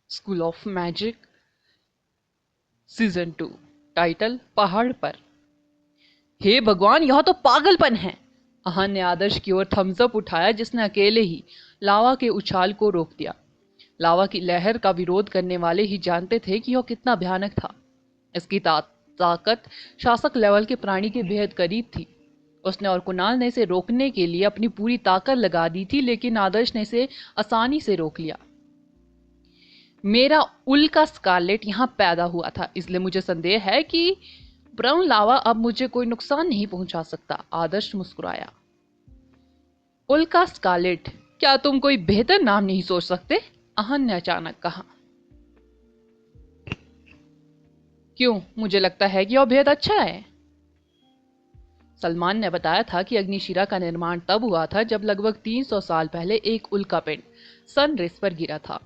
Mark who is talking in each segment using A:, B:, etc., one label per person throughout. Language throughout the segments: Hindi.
A: School of magic season 2। Title पहाड़ पर। हे भगवान, यह तो पागलपन है। अहान ने आदर्श की ओर थम्स अप उठाया, जिसने अकेले ही लावा के उछाल को रोक दिया। लावा की लहर का विरोध करने वाले ही जानते थे कि यह कितना भयानक था। इसकी ताकत शासक लेवल के प्राणी के बेहद करीब थी। उसने और कुणाल ने इसे रोकने के लिए अपनी पूरी ताकत लगा दी थी, लेकिन आदर्श ने इसे आसानी से रोक लिया। मेरा उल्का स्कारलेट यहाँ पैदा हुआ था, इसलिए मुझे संदेह है कि ब्राउन लावा अब मुझे कोई नुकसान नहीं पहुंचा सकता। आदर्श मुस्कुराया। उल्का स्कारलेट, क्या तुम कोई बेहतर नाम नहीं सोच सकते? अहन ने अचानक कहा। क्यों, मुझे लगता है कि यह बेहद अच्छा है। सलमान ने बताया था कि अग्निशिरा का निर्माण तब हुआ था जब लगभग 300 साल पहले एक उल्का पिंड सन रेस पर गिरा था।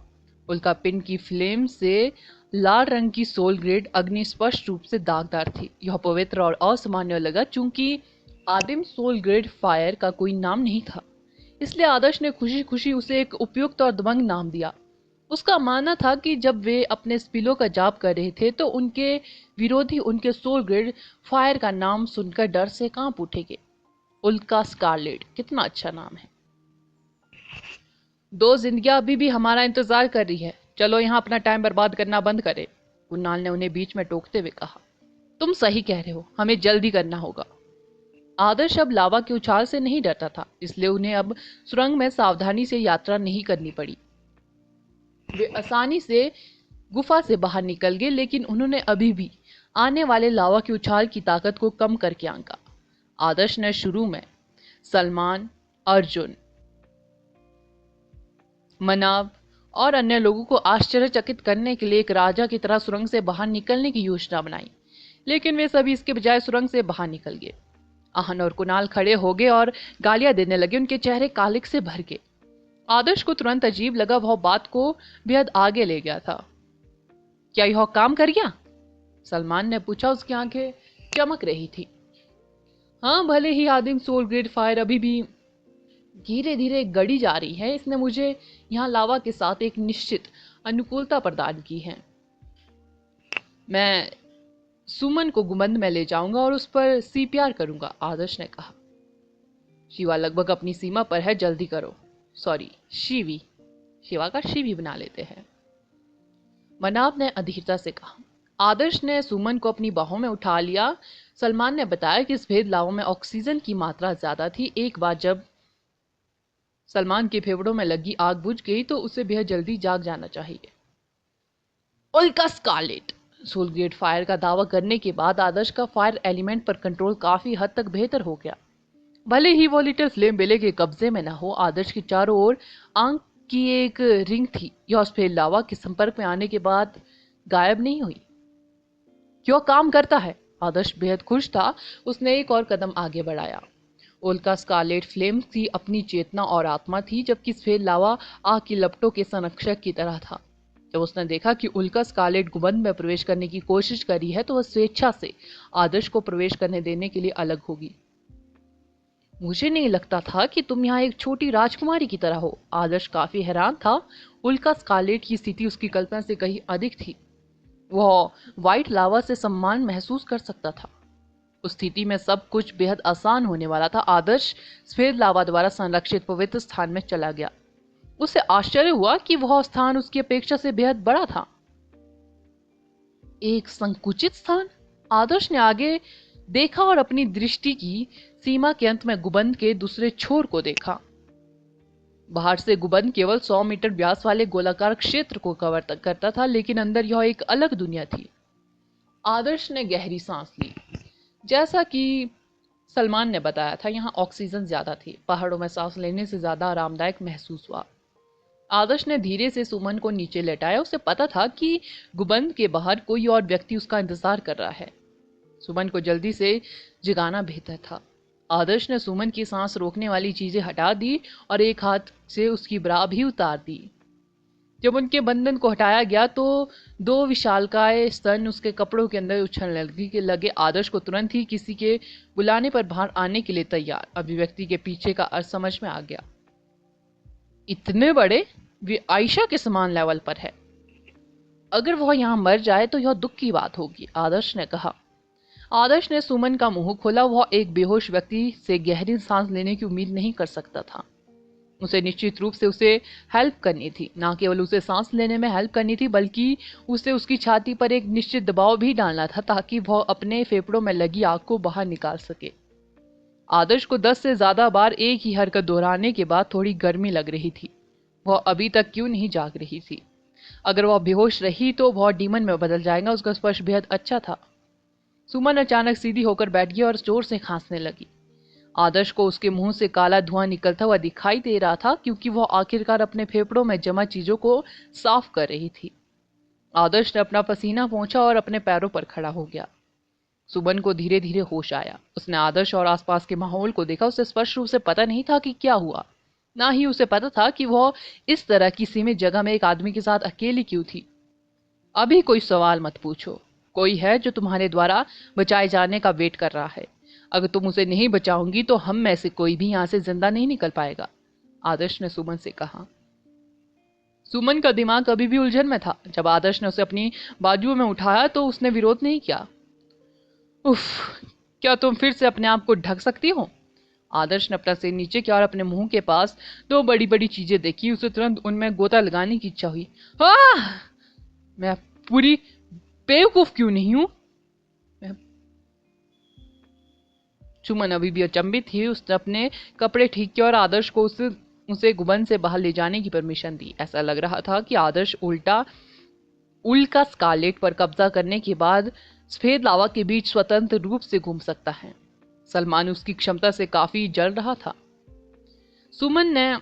A: उल्का पिंड की फ्लेम से लाल रंग की सोल ग्रेड अग्नि स्पष्ट रूप से दागदार थी। यह पवित्र और असामान्य लगा, चूंकि आदिम सोल ग्रेड फायर का कोई नाम नहीं था, इसलिए आदर्श ने खुशी खुशी उसे एक उपयुक्त और दबंग नाम दिया। उसका मानना था कि जब वे अपने स्पिलो का जाप कर रहे थे तो उनके विरोधी उनके सोल ग्रेड फायर का नाम सुनकर डर से कांप उठेंगे। उल्का स्कारलेट, कितना अच्छा नाम है। दो जिंदगियां अभी भी हमारा इंतजार कर रही है। चलो यहाँ अपना टाइम बर्बाद करना बंद करें। कुणाल ने उन्हें बीच में टोकते हुए कहा। तुम सही कह रहे हो, हमें जल्दी करना होगा। आदर्श अब लावा के उछाल से नहीं डरता था, इसलिए उन्हें अब सुरंग में सावधानी से यात्रा नहीं करनी पड़ी। वे आसानी से गुफा से बाहर निकल गए, लेकिन उन्होंने अभी भी आने वाले लावा की उछाल की ताकत को कम करके आंका। आदर्श ने शुरू में सलमान, अर्जुन, मनाव और अन्य लोगों को आश्चर्यचकित करने के लिए एक राजा की तरह सुरंग से बाहर निकलने की योजना बनाई, लेकिन वे सभी इसके बजाय सुरंग से बाहर निकल गए। आहन और कुणाल खड़े हो गए और गालियां देने लगे। उनके चेहरे कालिक से भर गए। आदर्श को तुरंत अजीब लगा, वह बात को बेहद आगे ले गया था। क्या यह काम कर गया? सलमान ने पूछा। उसकी आंखें चमक रही थी। हाँ, भले ही आदिम सोल ग्रेड फायर अभी भी धीरे धीरे गड़ी जा रही है, इसने मुझे यहाँ लावा के साथ एक निश्चित अनुकूलता प्रदान की है। मैं सुमन को गुंबद में ले जाऊंगा और उस पर सीपीआर करूंगा, आदर्श ने कहा। शिवा लगभग अपनी सीमा पर है, जल्दी करो। सॉरी, शिवी। शिवा का शिवी बना लेते हैं, मनाव ने अधीरता से कहा। आदर्श ने सुमन को अपनी बाहों में उठा लिया। सलमान ने बताया कि इस भेद लावा में ऑक्सीजन की मात्रा ज्यादा थी। एक बार जब सलमान के फेफड़ों में लगी आग बुझ गई तो उसे बेहद जल्दी जाग जाना चाहिए। उल्का स्कारलेट, सोलग्रेड फायर का दावा करने के बाद आदर्श का फायर एलिमेंट पर कंट्रोल काफी हद तक बेहतर हो गया। भले ही वो लिटिल फ्लेम बेले के कब्जे में न हो, आदर्श की चारों ओर आग की एक रिंग थी। यह सफेद लावा के संपर्क में आने के बाद गायब नहीं हुई। क्यों काम करता है? आदर्श बेहद खुश था। उसने एक और कदम आगे बढ़ाया। उल्का स्कारलेट फ्लेम की अपनी चेतना और आत्मा थी, जबकि सफेद लावा आग की लपटों के संरक्षक की तरह था। जब उसने देखा कि उल्का स्कारलेट गुंबद में प्रवेश करने की कोशिश करी है तो वह स्वेच्छा से आदर्श को प्रवेश करने देने के लिए अलग होगी। मुझे नहीं लगता था कि तुम यहाँ एक छोटी राजकुमारी की तरह हो। आदर्श काफी हैरान था। उल्का स्कारलेट की स्थिति उसकी कल्पना से कहीं अधिक थी। वह व्हाइट लावा से सम्मान महसूस कर सकता था। उस स्थिति में सब कुछ बेहद आसान होने वाला था। आदर्श सफेद लावा द्वारा संरक्षित पवित्र स्थान में चला गया। उसे आश्चर्य हुआ कि वह स्थान उसकी अपेक्षा से बेहद बड़ा था। एक संकुचित स्थान। आदर्श ने आगे देखा और अपनी दृष्टि की सीमा के अंत में गुंबद के दूसरे छोर को देखा। बाहर से गुंबद केवल 100 मीटर व्यास वाले गोलाकार क्षेत्र को कवर करता था, लेकिन अंदर यह एक अलग दुनिया थी। आदर्श ने गहरी सांस ली। जैसा कि सलमान ने बताया था, यहाँ ऑक्सीजन ज्यादा थी। पहाड़ों में सांस लेने से ज्यादा आरामदायक महसूस हुआ। आदर्श ने धीरे से सुमन को नीचे लेटाया। उसे पता था कि गुंबद के बाहर कोई और व्यक्ति उसका इंतजार कर रहा है। सुमन को जल्दी से जगाना बेहतर था। आदर्श ने सुमन की सांस रोकने वाली चीजें हटा दी और एक हाथ से उसकी ब्रा भी उतार दी। जब उनके बंधन को हटाया गया तो दो विशालकाय स्तन उसके कपड़ों के अंदर उछलने लगे। आदर्श को तुरंत ही किसी के बुलाने पर बाहर आने के लिए तैयार। अभिव्यक्ति के पीछे का अर्थ समझ में आ गया। इतने बड़े? वे आयशा के समान लेवल पर है। अगर वह यहाँ मर जाए तो यह दुख की बात होगी, आदर्श ने कहा। आदर्श ने सुमन का मुंह खोला। वह एक बेहोश व्यक्ति से गहरी सांस लेने की उम्मीद नहीं कर सकता था। उसे निश्चित रूप से उसे हेल्प करनी थी, ना केवल उसे सांस लेने में हेल्प करनी थी, बल्कि उसे उसकी छाती पर एक निश्चित दबाव भी डालना था ताकि वह अपने फेफड़ों में लगी आग को बाहर निकाल सके। आदर्श को 10 से ज्यादा बार एक ही हरकत दोहराने के बाद थोड़ी गर्मी लग रही थी। वह अभी तक क्यों नहीं जाग रही थी? अगर वह बेहोश रही तो वह डीमन में बदल जाएगा। उसका स्पर्श बेहद अच्छा था। सुमन अचानक सीधी होकर बैठ गई और जोर से खांसने लगी। आदर्श को उसके मुंह से काला धुआं निकलता हुआ दिखाई दे रहा था, क्योंकि वह आखिरकार अपने फेफड़ों में जमा चीजों को साफ कर रही थी। आदर्श ने अपना पसीना पोंछा और अपने पैरों पर खड़ा हो गया। सुमन को धीरे धीरे होश आया। उसने आदर्श और आसपास के माहौल को देखा। उसे स्पष्ट रूप से पता नहीं था कि क्या हुआ, ना ही उसे पता था कि वह इस तरह की सीमित जगह में एक आदमी के साथ अकेली क्यों थी। अभी कोई सवाल मत पूछो। कोई है जो तुम्हारे द्वारा बचाए जाने का वेट कर रहा है। अगर तुम उसे नहीं बचाओगी तो हम में से कोई भी यहाँ से जिंदा नहीं निकल पाएगा, आदर्श ने सुमन से कहा। सुमन का दिमाग अभी भी उलझन में था। जब आदर्श ने उसे अपनी बाजुओं में उठाया तो उसने विरोध नहीं किया। उफ, क्या तुम फिर से अपने आप को ढक सकती हो? आदर्श ने अपना सिर नीचे किया और अपने मुंह के पास दो बड़ी बड़ी चीजें देखी। उसे तुरंत उनमें गोता लगाने की इच्छा हुई। मैं पूरी बेवकूफ क्यों नहीं हूं? सुमन अभी भी अचंभित थी। उसने अपने कपड़े ठीक किए और आदर्श को उसे गुबन से बाहर ले जाने की परमिशन दी। ऐसा लग रहा था कि आदर्श उल्का स्कारलेट पर कब्जा करने के बाद सफेद लावा के बीच स्वतंत्र रूप से घूम सकता है। सलमान उसकी क्षमता से काफी जल रहा था। सुमन ने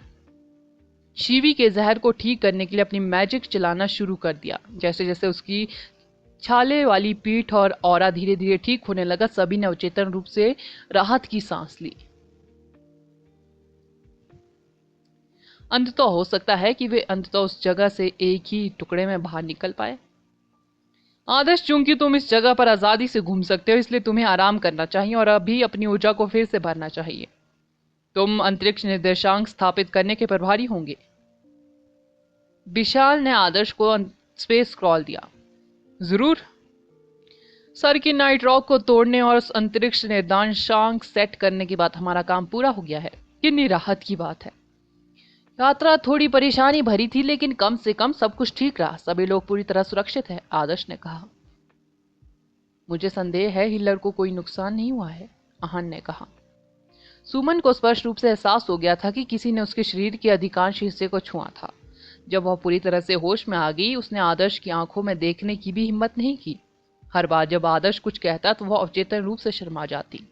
A: शिवी के जहर को ठीक करने के लिए अपनी मैजिक चलाना शुरू कर दिया। जैसे जैसे उसकी छाले वाली पीठ और औरा धीरे धीरे ठीक होने लगा, सभी ने अचेतन रूप से राहत की सांस ली। अंततः हो सकता है कि वे अंततः उस जगह से एक ही टुकड़े में बाहर निकल पाए। आदर्श, चूंकि तुम इस जगह पर आजादी से घूम सकते हो, इसलिए तुम्हें आराम करना चाहिए और अभी अपनी ऊर्जा को फिर से भरना चाहिए। तुम अंतरिक्ष निर्देशांक स्थापित करने के प्रभारी होंगे। विशाल ने आदर्श को स्पेस स्क्रॉल दिया। जरूर। सर की नाइट रॉक को तोड़ने और उस अंतरिक्ष निर्देशांक सेट करने के बाद हमारा काम पूरा हो गया है। कितनी राहत की बात है। यात्रा थोड़ी परेशानी भरी थी, लेकिन कम से कम सब कुछ ठीक रहा। सभी लोग पूरी तरह सुरक्षित हैं, आदर्श ने कहा। मुझे संदेह है हिलर को कोई नुकसान नहीं हुआ है, आहन ने कहा। सुमन को स्पष्ट रूप से एहसास हो गया था कि किसी ने उसके शरीर के अधिकांश हिस्से को छुआ था। जब वह पूरी तरह से होश में आ गई, उसने आदर्श की आंखों में देखने की भी हिम्मत नहीं की। हर बार जब आदर्श कुछ कहता तो वह अवचेतन रूप से शर्मा जाती।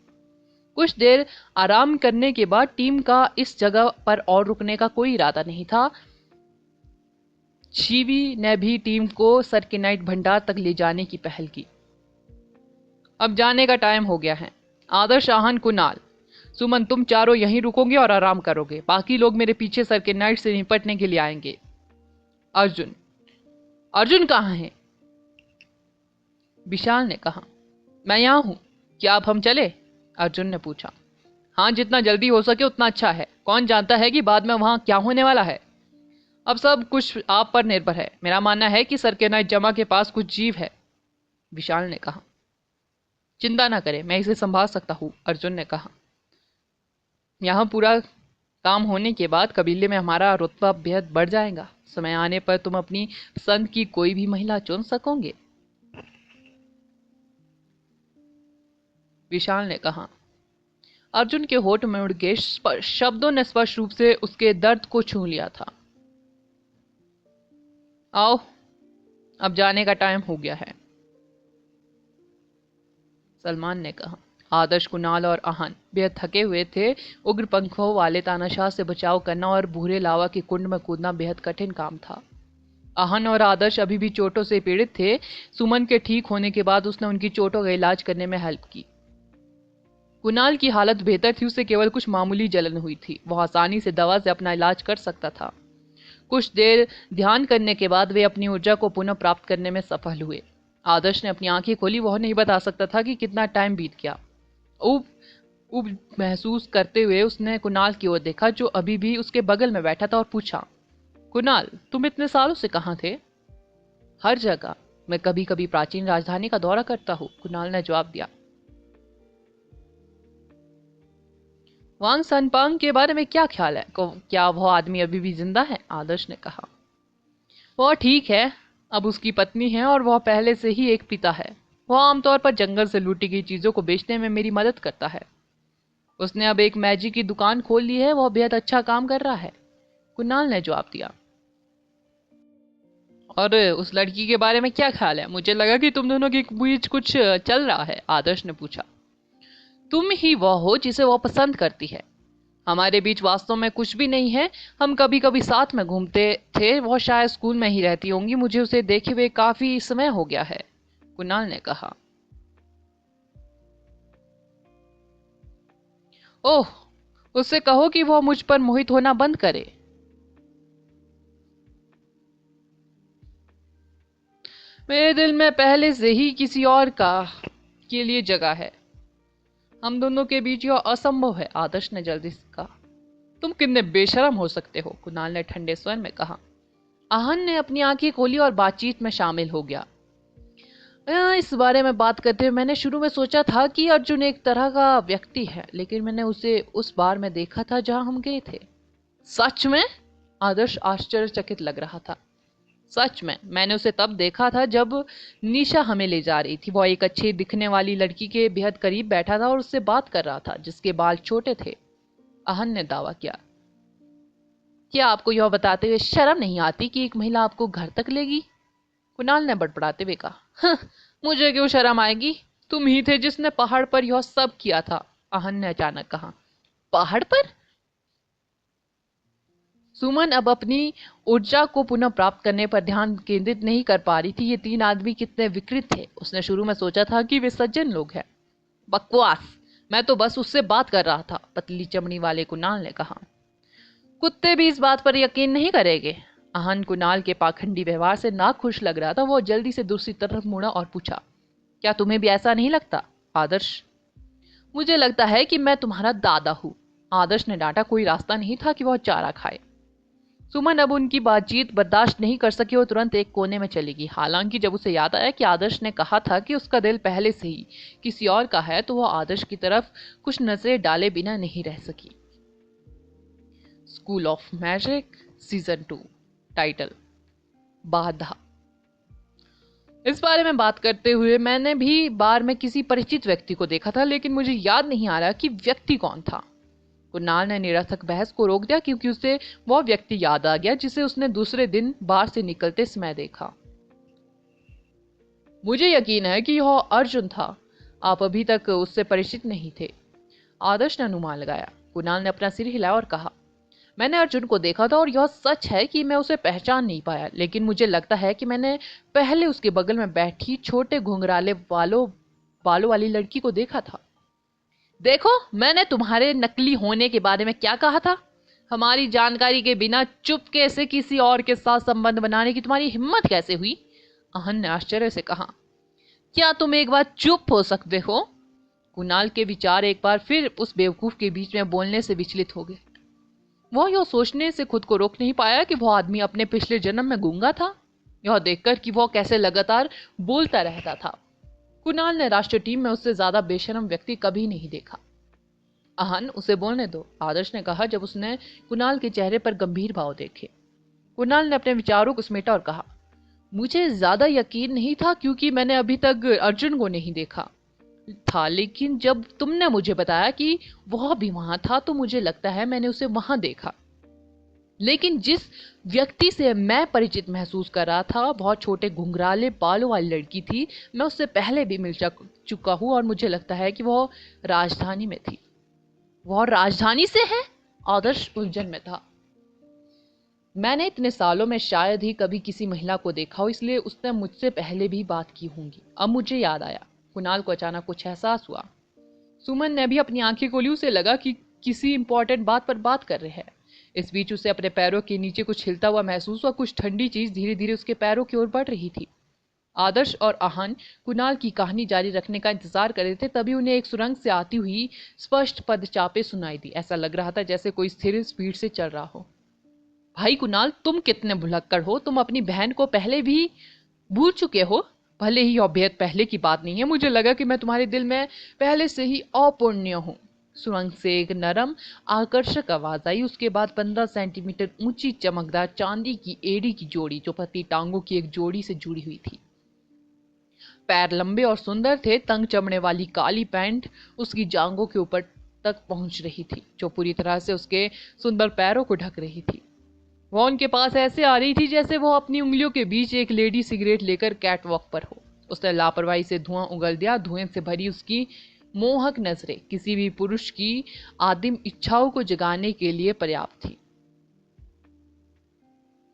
A: कुछ देर आराम करने के बाद टीम का इस जगह पर और रुकने का कोई इरादा नहीं था। शिवी ने भी टीम को सर्किनाइट भंडार तक ले जाने की पहल की। अब जाने का टाइम हो गया है। आदर्श, आहन, कुणाल, सुमन, तुम चारों यहीं रुकोगे और आराम करोगे। बाकी लोग मेरे पीछे सर्किनाइट से निपटने के लिए आएंगे। अर्जुन। अर्जुन कहाँ है? विशाल ने कहा। मैं यहाँ हूं। क्या अब हम चले? अर्जुन ने पूछा। हाँ, जितना जल्दी हो सके उतना अच्छा है। कौन जानता है कि बाद में वहां क्या होने वाला है। अब सब कुछ आप पर निर्भर है। मेरा मानना है कि सर्किनाइट जमा के पास कुछ जीव है, विशाल ने कहा। चिंता ना करें, मैं इसे संभाल सकता हूँ, अर्जुन ने कहा। यहाँ पूरा काम होने के बाद कबीले में हमारा रुतबा बेहद बढ़ जाएगा। समय आने पर तुम अपनी पसंद की कोई भी महिला चुन सकोगे, विशाल ने कहा। अर्जुन के होठ में उड़ के शब्दों ने स्पष्ट रूप से उसके दर्द को छू लिया था। आओ, अब जाने का टाइम हो गया है, सलमान ने कहा। आदर्श, कुणाल और आहन बेहद थके हुए थे। उग्र पंखों वाले तानाशाह से बचाव करना और भूरे लावा के कुंड में कूदना बेहद कठिन काम था। आहन और आदर्श अभी भी चोटों से पीड़ित थे। सुमन के ठीक होने के बाद उसने उनकी चोटों का इलाज करने में हेल्प की। कुणाल की हालत बेहतर थी। उसे केवल कुछ मामूली जलन हुई थी। वह आसानी से दवा से अपना इलाज कर सकता था। कुछ देर ध्यान करने के बाद वे अपनी ऊर्जा को पुनः प्राप्त करने में सफल हुए। आदर्श ने अपनी आंखें खोली। वह नहीं बता सकता था कि कितना टाइम बीत गया। उब महसूस करते हुए उसने कुणाल की ओर देखा, जो अभी भी उसके बगल में बैठा था, और पूछा, कुणाल, तुम इतने सालों से कहाँ थे? हर जगह। मैं कभी कभी प्राचीन राजधानी का दौरा करता हूँ, कुणाल ने जवाब दिया। वांग सनपांग के बारे में क्या ख्याल है? क्या वह आदमी अभी भी जिंदा है? आदर्श ने कहा। वह ठीक है, अब उसकी पत्नी है और वह पहले से ही एक पिता है। वह आमतौर पर जंगल से लूटी गई चीजों को बेचने में मेरी मदद करता है। उसने अब एक मैजिक की दुकान खोल ली है, वह बेहद अच्छा काम कर रहा है, कुणाल ने जवाब दिया। और उस लड़की के बारे में क्या ख्याल है? मुझे लगा कि तुम दोनों के बीच कुछ चल रहा है, आदर्श ने पूछा। तुम ही वह हो जिसे वह पसंद करती है। हमारे बीच वास्तव में कुछ भी नहीं है। हम कभी कभी साथ में घूमते थे। वह शायद स्कूल में ही रहती होंगी। मुझे उसे देखे हुए काफी समय हो गया है, कुणाल ने कहा। ओह, उससे कहो कि वह मुझ पर मोहित होना बंद करे। मेरे दिल में पहले से ही किसी और का के लिए जगह है। हम दोनों के बीच यह असंभव है, आदर्श ने जल्दी से कहा। तुम कितने बेशरम हो सकते हो, कुणाल ने ठंडे स्वर में कहा। आहन ने अपनी आंखें खोली और बातचीत में शामिल हो गया। इस बारे में बात करते हुए मैंने शुरू में सोचा था कि अर्जुन एक तरह का व्यक्ति है, लेकिन मैंने उसे उस बार में देखा था जहां हम गए थे। सच में? आदर्श आश्चर्यचकित लग रहा था। सच में, मैंने उसे तब देखा था जब निशा हमें ले जा रही थी। वह एक अच्छी दिखने वाली लड़की के बेहद करीब बैठा था और उससे बात कर रहा था, जिसके बाल छोटे थे, आहन ने दावा किया। क्या आपको यह बताते हुए शर्म नहीं आती कि एक महिला आपको घर तक लेगी? कुणाल ने बड़बड़ाते हुए कहा। मुझे क्यों शर्म आएगी? तुम ही थे जिसने पहाड़ पर यह सब किया था, आहन ने अचानक कहा। पहाड़ पर? सुमन अब अपनी ऊर्जा को पुनः प्राप्त करने पर ध्यान केंद्रित नहीं कर पा रही थी। ये तीन आदमी कितने विकृत थे। उसने शुरू में सोचा था कि वे सज्जन लोग हैं। बकवास, मैं तो बस उससे बात कर रहा था, पतली चमड़ी वाले कुणाल ने कहा। कुत्ते भी इस बात पर यकीन नहीं करेंगे। आहन कुणाल के पाखंडी व्यवहार से नाखुश लग रहा था। वो जल्दी से दूसरी तरफ मुड़ा और पूछा, क्या तुम्हें भी ऐसा नहीं लगता आदर्श? मुझे लगता है कि मैं तुम्हारा दादा हूं, आदर्श ने डांटा। कोई रास्ता नहीं था कि वह चारा खाए। सुमन अब उनकी बातचीत बर्दाश्त नहीं कर सकी और तुरंत एक कोने में चली गई। हालांकि जब उसे याद आया कि आदर्श ने कहा था कि उसका दिल पहले से ही किसी और का है, तो वह आदर्श की तरफ कुछ नजरें डाले बिना नहीं रह सकी। School of magic season 2, title बाधा। इस बारे में बात करते हुए मैंने भी बार में किसी परिचित व्यक्ति को देखा था, लेकिन मुझे याद नहीं आ रहा कि व्यक्ति कौन था। कुणाल ने निरर्थक बहस को रोक दिया क्योंकि उसे वह व्यक्ति याद आ गया जिसे उसने दूसरे दिन बार से निकलते समय देखा। मुझे यकीन है कि यह अर्जुन था। आप अभी तक उससे परिचित नहीं थे, आदर्श ने अनुमान लगाया। कुणाल ने अपना सिर हिलाया और कहा, मैंने अर्जुन को देखा था और यह सच है कि मैं उसे पहचान नहीं पाया, लेकिन मुझे लगता है कि मैंने पहले उसके बगल में बैठी छोटे घुंघराले बालों वाली लड़की को देखा था। देखो, मैंने तुम्हारे नकली होने के बारे में क्या कहा था? हमारी जानकारी के बिना चुपके से किसी और के साथ संबंध बनाने की तुम्हारी हिम्मत कैसे हुई? आहन ने आश्चर्य से कहा। क्या तुम एक बार चुप हो सकते हो? कुणाल के विचार एक बार फिर उस बेवकूफ के बीच में बोलने से विचलित हो गए। वह यह सोचने से खुद को रोक नहीं पाया कि वह आदमी अपने पिछले जन्म में गूंगा था, यह देखकर कि वह कैसे लगातार बोलता रहता था। कुणाल ने राष्ट्रीय टीम में उससे ज्यादा बेशरम व्यक्ति कभी नहीं देखा। आहन, उसे बोलने दो, आदर्श ने कहा जब उसने कुणाल के चेहरे पर गंभीर भाव देखे। कुणाल ने अपने विचारों को समेटा और कहा, मुझे ज्यादा यकीन नहीं था क्योंकि मैंने अभी तक अर्जुन को नहीं देखा था, लेकिन जब तुमने मुझे बताया कि वह भी वहां था तो मुझे लगता है मैंने उसे वहां देखा। लेकिन जिस व्यक्ति से मैं परिचित महसूस कर रहा था, बहुत छोटे घुंघराले बालों वाली लड़की थी। मैं उससे पहले भी मिल चुका हूं और मुझे लगता है कि वह राजधानी में थी। वह राजधानी से है? आदर्श उलझन में था। मैंने इतने सालों में शायद ही कभी किसी महिला को देखा हो, इसलिए उसने मुझसे पहले भी बात की होंगी। अब मुझे याद आया। कुणाल को अचानक कुछ एहसास हुआ। सुमन ने भी अपनी आंखें खोली। उसे लगा कि किसी इंपॉर्टेंट बात पर बात कर रहे हैं। इस बीच उसे अपने पैरों के नीचे कुछ हिलता हुआ महसूस हुआ। कुछ ठंडी चीज धीरे धीरे उसके पैरों की ओर बढ़ रही थी। आदर्श और आहन कुणाल की कहानी जारी रखने का इंतजार कर रहे थे। तभी उन्हें एक सुरंग से आती हुई स्पष्ट पदचापें सुनाई दी। ऐसा लग रहा था जैसे कोई स्थिर स्पीड से चल रहा हो। भाई कुणाल, तुम कितने भुलक्कड़ हो। तुम अपनी बहन को पहले भी भूल चुके हो? भले ही यह बेहद पहले की बात नहीं है, मुझे लगा कि मैं तुम्हारे दिल में पहले से ही अपुण्य हूँ। सुरंग से एक नरम आकर्षक आवाज आई। उसके बाद 15 सेंटीमीटर ऊंची चमकदार चांदी की एड़ी की जोड़ी, जो पतली टांगों की एक जोड़ी से जुड़ी हुई थी। पैर लंबे और सुंदर थे। तंग चमड़े वाली काली पैंट उसकी जांघों के ऊपर तक पहुंच रही थी, जो पूरी तरह से उसके सुंदर पैरों को ढक रही थी। वह उनके पास ऐसे आ रही थी जैसे वो अपनी उंगलियों के बीच एक लेडी सिगरेट लेकर कैटवॉक पर हो। उसने लापरवाही से धुआं उगल दिया। धुएं से भरी उसकी मोहक नजरें किसी भी पुरुष की आदिम इच्छाओं को जगाने के लिए पर्याप्त थी।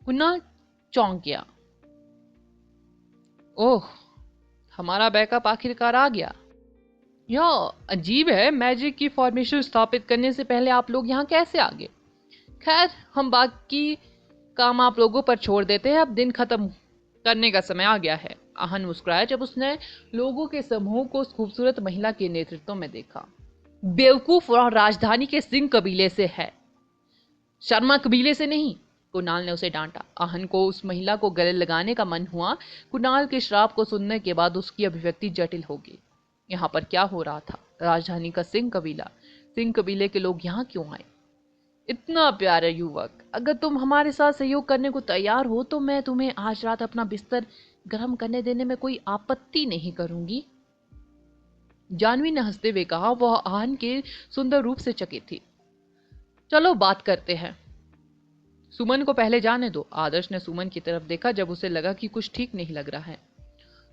A: कुन्ना चौंक गया। ओह, हमारा बैकअप आखिरकार आ गया। यह अजीब है, मैजिक की फॉर्मेशन स्थापित करने से पहले आप लोग यहाँ कैसे आ गए? खैर, हम बाकी काम आप लोगों पर छोड़ देते हैं। अब दिन खत्म करने का समय आ गया है। आहन मुस्कुराया जब उसने लोगों के समूह को उस खूबसूरत महिला के नेतृत्व में देखा। बेवकूफ, और राजधानी के सिंह कबीले से है, शर्मा कबीले से नहीं। कुणाल ने उसे डांटा। आहन को उस महिला को गले लगाने का मन हुआ। कुणाल के श्राप को सुनने के बाद उसकी अभिव्यक्ति जटिल हो गई। यहाँ पर क्या हो रहा था? राजधानी का सिंह कबीला, सिंह कबीले के लोग यहाँ क्यों आए? इतना प्यारा युवक, अगर तुम हमारे साथ सहयोग करने को तैयार हो तो मैं तुम्हें आज रात अपना बिस्तर गर्म करने देने में कोई आपत्ति नहीं करूंगी। जानवी ने हंसते हुए कहा। वह आहन के सुंदर रूप से चकित थी। चलो बात करते हैं। सुमन को पहले जाने दो। आदर्श ने सुमन की तरफ देखा जब उसे लगा कि कुछ ठीक नहीं लग रहा है।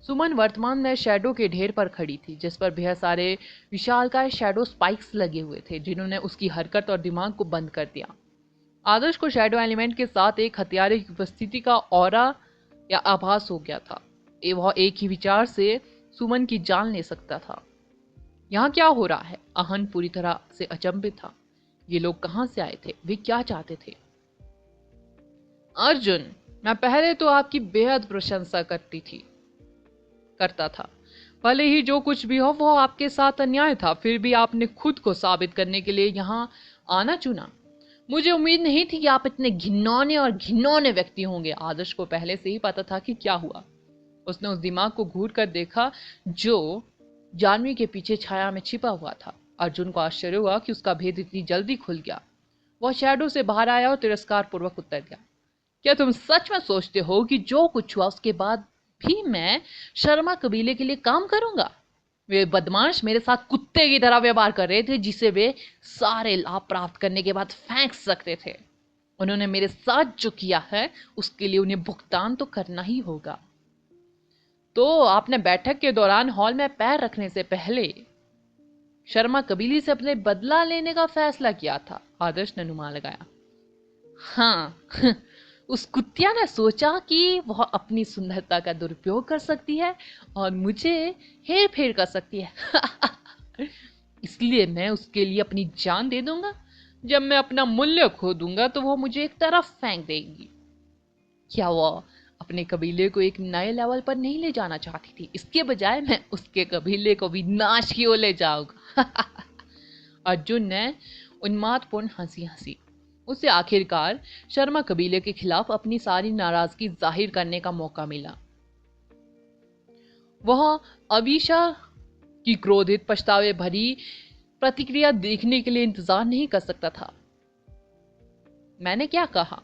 A: सुमन वर्तमान में शैडो के ढेर पर खड़ी थी, जिस पर बेहद सारे विशालकाय शैडो स्पाइक्स लगे हुए थे, जिन्होंने उसकी हरकत और दिमाग को बंद कर दिया। आदर्श को शैडो एलिमेंट के साथ एक हथियारे की उपस्थिति का ऑरा या आभास हो गया था। वह एक ही विचार से सुमन की जान ले सकता था। यहाँ क्या हो रहा है? आहन पूरी तरह से अचंभित था। ये लोग कहाँ से आए थे? वे क्या चाहते थे? अर्जुन, मैं पहले तो आपकी बेहद प्रशंसा करता था। भले ही जो कुछ भी हो वो आपके साथ अन्याय था, फिर भी आपने खुद को साबित करने के लिए यहाँ आना चुना। मुझे उम्मीद नहीं थी कि आप इतने घिनौने व्यक्ति होंगे। आदर्श को पहले से ही पता था कि क्या हुआ। उसने उस दिमाग को घूर कर देखा जो जानवी के पीछे छाया में छिपा हुआ था। अर्जुन को आश्चर्य हुआ कि उसका भेद इतनी जल्दी खुल गया। वह शैडो से बाहर आया और तिरस्कार पूर्वक उत्तर दिया। क्या तुम सच में सोचते हो कि जो कुछ हुआ उसके बाद भी मैं शर्मा कबीले के लिए काम करूंगा? वे बदमाश मेरे साथ कुत्ते की तरह व्यवहार कर रहे थे, जिसे वे सारे लाभ प्राप्त करने के बाद फेंक सकते थे। उन्होंने मेरे साथ जो किया है उसके लिए उन्हें भुगतान तो करना ही होगा। तो आपने बैठक के दौरान हॉल में पैर रखने से पहले शर्मा कबीले से अपने बदला लेने का फैसला किया था। आदर्श ने अनुमान लगाया। हाँ, उस कुतिया ने सोचा कि वह अपनी सुंदरता का दुरुपयोग कर सकती है और मुझे हेर फेर कर सकती है। इसलिए मैं उसके लिए अपनी जान दे दूंगा। जब मैं अपना मूल्य खो दूंगा तो वह मुझे एक तरफ फेंक देगी। क्या वह अपने कबीले को एक नए लेवल पर नहीं ले जाना चाहती थी? इसके बजाय मैं उसके कबीले को विनाश की ओर ले जाऊंगा। अर्जुन ने उन्मादपूर्ण हंसी हंसी। उसे आखिरकार शर्मा कबीले के खिलाफ अपनी सारी नाराजगी जाहिर करने का मौका मिला। वह अवीशा की क्रोधित पछतावे भरी प्रतिक्रिया देखने के लिए इंतजार नहीं कर सकता था। मैंने क्या कहा?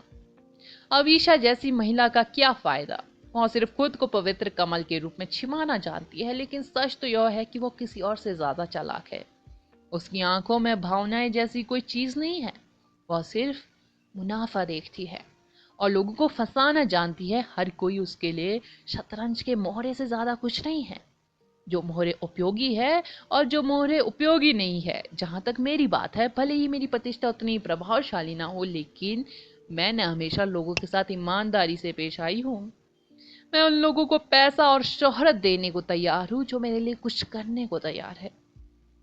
A: अवीशा जैसी महिला का क्या फायदा? वह सिर्फ खुद को पवित्र कमल के रूप में छिपाना जानती है, लेकिन सच तो यह है कि वह किसी और से ज्यादा चालाक है। उसकी आंखों में भावनाएं जैसी कोई चीज नहीं है। वह सिर्फ मुनाफा देखती है और लोगों को फंसाना जानती है। हर कोई उसके लिए शतरंज के मोहरे से ज्यादा कुछ नहीं है। जो मोहरे उपयोगी है और जो मोहरे उपयोगी नहीं है। जहां तक मेरी बात है, भले ही मेरी प्रतिष्ठा उतनी प्रभावशाली ना हो, लेकिन मैंने हमेशा लोगों के साथ ईमानदारी से पेश आई हूँ। मैं उन लोगों को पैसा और शोहरत देने को तैयार हूँ जो मेरे लिए कुछ करने को तैयार है।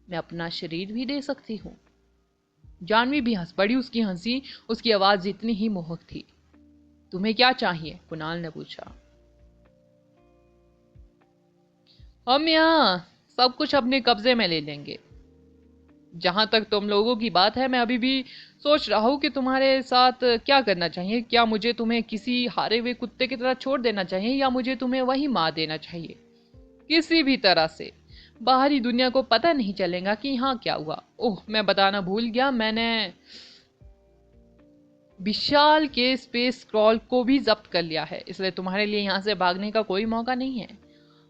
A: मैं अपना शरीर भी दे सकती हूँ। जानवी भी हंस पड़ी। उसकी हंसी, उसकी आवाज जितनी ही मोहक थी। तुम्हें क्या चाहिए? कुणाल ने पूछा। हम यहाँ सब कुछ अपने कब्जे में ले लेंगे। जहां तक तुम लोगों की बात है, मैं अभी भी सोच रहा हूँ कि तुम्हारे साथ क्या करना चाहिए। क्या मुझे तुम्हें किसी हारे हुए कुत्ते की तरह छोड़ देना चाहिए या मुझे तुम्हें वहीं मार देना चाहिए? किसी भी तरह से बाहरी दुनिया को पता नहीं चलेगा कि यहाँ क्या हुआ। ओह, मैं बताना भूल गया, मैंने विशाल के स्पेस स्क्रॉल को भी जब्त कर लिया है, इसलिए तुम्हारे लिए यहाँ से भागने का कोई मौका नहीं है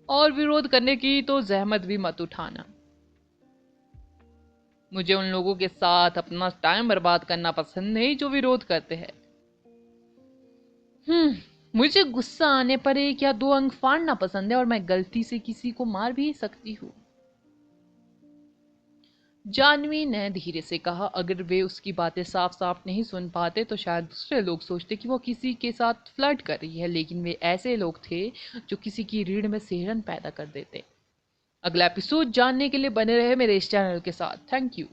A: और विरोध करने की तो जहमत भी मत उठाना। मुझे उन लोगों के साथ अपना टाइम बर्बाद करना पसंद नहीं जो विरोध करते हैं। मुझे गुस्सा आने पर एक या दो अंक फाड़ना पसंद है और मैं गलती से किसी को मार भी सकती हूँ। जानवी ने धीरे से कहा। अगर वे उसकी बातें साफ साफ नहीं सुन पाते तो शायद दूसरे लोग सोचते कि वो किसी के साथ फ्लर्ट कर रही है, लेकिन वे ऐसे लोग थे जो किसी की रीढ़ में सिहरन पैदा कर देते। अगला एपिसोड जानने के लिए बने रहे मेरे इस चैनल के साथ। Thank you.